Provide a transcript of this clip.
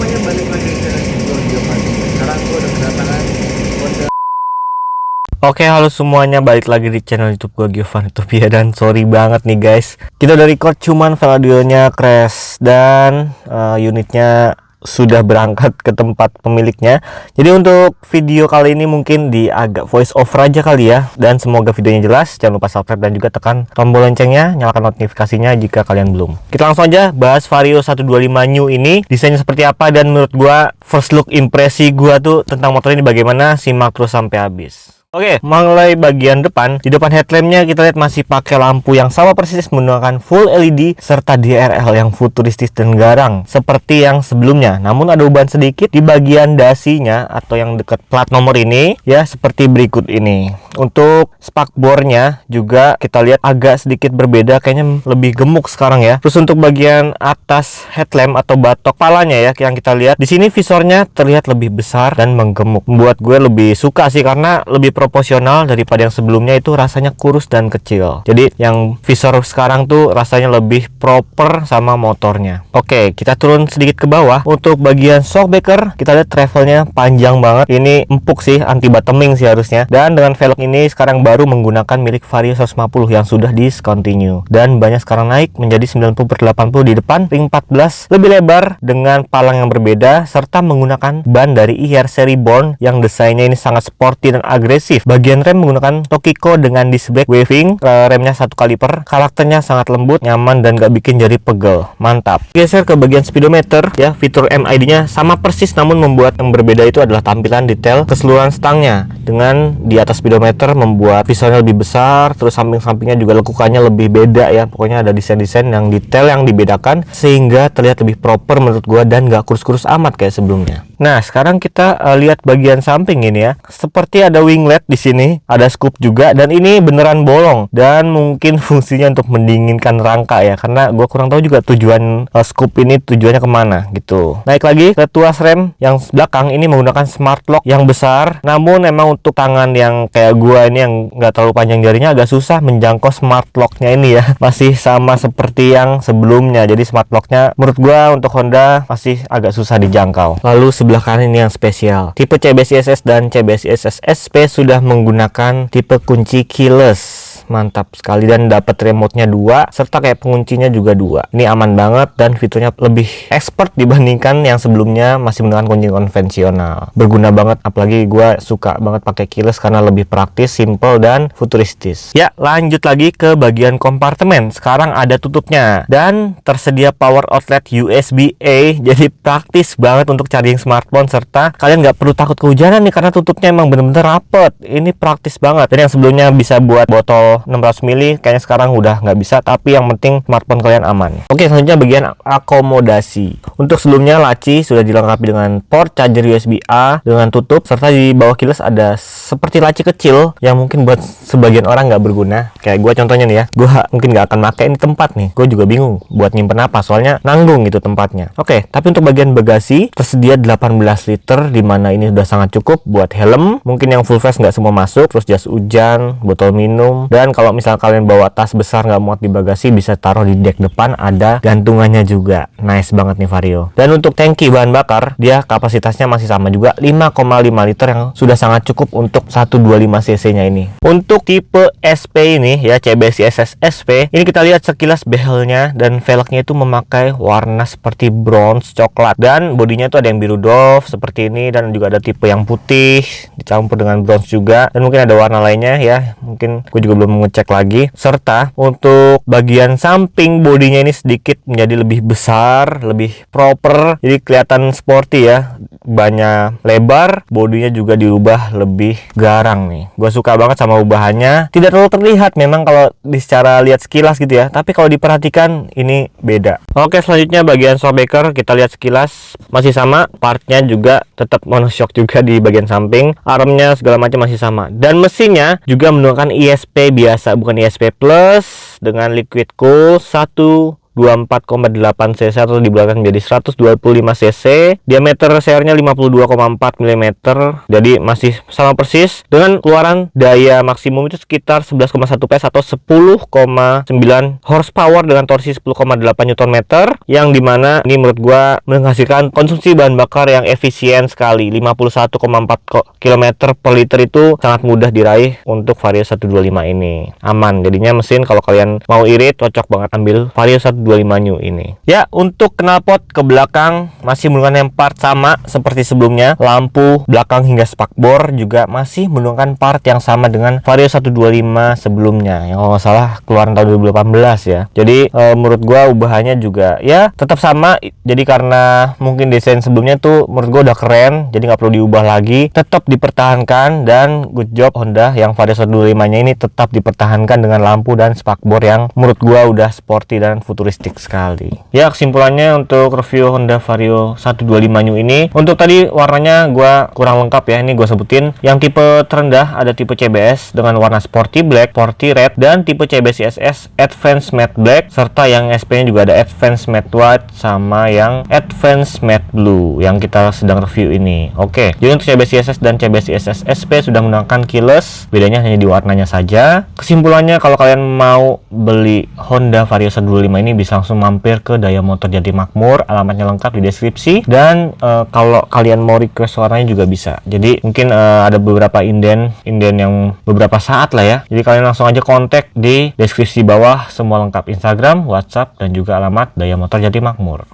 semuanya, balik lagi ke channel Giovan. Sekarang gue udah kedatangan Honda. Oke, halo semuanya, balik lagi di channel YouTube gue, Giovan Utopia. Dan sorry banget nih guys, kita udah record cuman audionya crash dan unitnya sudah berangkat ke tempat pemiliknya. Jadi untuk video kali ini mungkin di agak voice over aja kali ya. Dan semoga videonya jelas. Jangan lupa subscribe dan juga tekan tombol loncengnya, nyalakan notifikasinya jika kalian belum. Kita langsung aja bahas Vario 125 New ini. Desainnya seperti apa dan menurut gua first look impresi gua tuh tentang motor ini bagaimana, simak terus sampai habis. Oke, mulai bagian depan. Di depan headlampnya kita lihat masih pakai lampu yang sama persis menggunakan full LED serta DRL yang futuristis dan garang seperti yang sebelumnya. Namun ada ubahan sedikit di bagian dasinya atau yang dekat plat nomor ini ya, seperti berikut ini. Untuk spakbornya juga kita lihat agak sedikit berbeda, kayaknya lebih gemuk sekarang ya. Terus untuk bagian atas headlamp atau batok palanya ya, yang kita lihat di sini visornya terlihat lebih besar dan menggemuk. Membuat gue lebih suka sih karena lebih proporsional daripada yang sebelumnya itu rasanya kurus dan kecil. Jadi yang visor sekarang tuh rasanya lebih proper sama motornya. Oke, kita turun sedikit ke bawah. Untuk bagian shockbreaker kita lihat travelnya panjang banget. Ini empuk sih, anti bottoming sih harusnya. Dan dengan velg ini sekarang baru menggunakan milik Vario 150 yang sudah discontinue. Dan banyak sekarang naik menjadi 90/80 di depan, ring 14 lebih lebar dengan palang yang berbeda serta menggunakan ban dari IR seri Born yang desainnya ini sangat sporty dan agresif. Bagian rem menggunakan Tokiko dengan disc brake waving, remnya 1 kaliper, karakternya sangat lembut, nyaman dan gak bikin jari pegel. Mantap. Geser ke bagian speedometer ya, fitur MID-nya sama persis namun membuat yang berbeda itu adalah tampilan detail keseluruhan stangnya. Dengan di atas speedometer membuat visornya lebih besar, terus samping-sampingnya juga lekukannya lebih beda ya. Pokoknya ada desain-desain yang detail yang dibedakan sehingga terlihat lebih proper menurut gua dan gak kurus-kurus amat kayak sebelumnya. Nah, sekarang kita lihat bagian samping ini ya. Seperti ada winglet di sini, ada scoop juga dan ini beneran bolong dan mungkin fungsinya untuk mendinginkan rangka ya, karena gue kurang tahu juga tujuan scoop ini tujuannya kemana gitu. Naik lagi ke tuas rem yang belakang ini menggunakan smart lock yang besar, namun emang untuk tangan yang kayak gue ini yang nggak terlalu panjang jarinya agak susah menjangkau smart locknya ini ya. Masih sama seperti yang sebelumnya, jadi smart locknya menurut gue untuk Honda masih agak susah dijangkau. Lalu sebelah kanan ini yang spesial, tipe CBCSS dan CBCSS SP sudah menggunakan tipe kunci keyless. Mantap sekali dan dapat remote-nya 2 serta kayak penguncinya juga 2. Ini aman banget dan fiturnya lebih expert dibandingkan yang sebelumnya masih menggunakan kunci konvensional. Berguna banget, apalagi gue suka banget pakai keyless karena lebih praktis, simple dan futuristis. Ya, lanjut lagi ke bagian kompartemen. Sekarang ada tutupnya dan tersedia power outlet USB-A, jadi praktis banget untuk charging smartphone serta kalian nggak perlu takut kehujanan nih karena tutupnya emang bener-bener rapet. Ini praktis banget. Dan yang sebelumnya bisa buat botol 600 ml kayaknya sekarang udah nggak bisa, tapi yang penting smartphone kalian aman. Oke, selanjutnya bagian akomodasi. Untuk sebelumnya laci sudah dilengkapi dengan port charger USB-A dengan tutup serta di bawah keyless ada seperti laci kecil yang mungkin buat sebagian orang nggak berguna. Kayak gue contohnya nih ya, gue mungkin nggak akan pakai ini tempat nih. Gue juga bingung buat nyimpen apa, soalnya nanggung gitu tempatnya. Oke, tapi untuk bagian bagasi tersedia 18 liter, dimana ini sudah sangat cukup buat helm. Mungkin yang full face nggak semua masuk, terus jas hujan, botol minum. Dan kalau misal kalian bawa tas besar nggak muat di bagasi, bisa taruh di dek depan, ada gantungannya juga. Nice banget nih Vario. Dan untuk tangki bahan bakar, dia kapasitasnya masih sama juga 5,5 liter yang sudah sangat cukup untuk 125 cc nya ini. Untuk tipe SP ini ya, CBCSS SP, ini kita lihat sekilas behelnya dan velgnya itu memakai warna seperti bronze coklat dan bodinya itu ada yang biru doff seperti ini dan juga ada tipe yang putih dicampur dengan bronze juga dan mungkin ada warna lainnya ya, mungkin gue juga belum mengecek lagi. Serta untuk bagian samping bodinya ini sedikit menjadi lebih besar, lebih proper, jadi kelihatan sporty ya. Banyak lebar, bodinya juga diubah lebih garang nih. Gue suka banget sama ubahannya. Tidak terlalu terlihat memang kalau secara lihat sekilas gitu ya, tapi kalau diperhatikan ini beda. Oke, selanjutnya bagian shockbreaker kita lihat sekilas masih sama, partnya juga tetap monoshock juga di bagian samping, armnya segala macam masih sama dan mesinnya juga menggunakan ISP biasa, bukan ISP Plus dengan liquid cool 1 124,8 cc atau dibulatkan menjadi 125 cc. Diameter sernya 52,4 mm. Jadi masih sama persis dengan keluaran daya maksimum itu sekitar 11,1 PS atau 10,9 horsepower dengan torsi 10,8 Nm, yang dimana ini menurut gua menghasilkan konsumsi bahan bakar yang efisien sekali. 51,4 km per liter itu sangat mudah diraih untuk Vario 125 ini. Aman, jadinya mesin kalau kalian mau irit cocok banget ambil Vario 125 New ini. Ya, untuk knalpot ke belakang masih menggunakan part sama seperti sebelumnya. Lampu belakang hingga spakbor juga masih menggunakan part yang sama dengan Vario 125 sebelumnya, yang kalau nggak salah keluaran tahun 2018 ya. Jadi menurut gua ubahannya juga ya tetap sama. Jadi karena mungkin desain sebelumnya tuh menurut gua udah keren, jadi nggak perlu diubah lagi, tetap dipertahankan. Dan good job Honda yang Vario 125 nya ini tetap dipertahankan dengan lampu dan spakbor yang menurut gua udah sporty dan futuristik sekali. Ya, kesimpulannya untuk review Honda Vario 125 New ini, untuk tadi warnanya gua kurang lengkap ya, ini gua sebutin. Yang tipe terendah ada tipe CBS dengan warna sporty black, sporty red, dan tipe CBS ISS Advanced Matte Black, serta yang SP nya juga ada Advanced Matte White sama yang Advanced Matte Blue yang kita sedang review ini. Oke, jadi untuk CBS ISS dan CBS ISS SP sudah menggunakan keyless, bedanya hanya di warnanya saja. Kesimpulannya, kalau kalian mau beli Honda Vario 125 ini bisa langsung mampir ke Daya Motor Jatimakmur, alamatnya lengkap di deskripsi. Dan kalau kalian mau request warnanya juga bisa. Jadi mungkin ada beberapa inden yang beberapa saat lah ya. Jadi kalian langsung aja kontak di deskripsi bawah, semua lengkap, Instagram, WhatsApp, dan juga alamat Daya Motor Jatimakmur.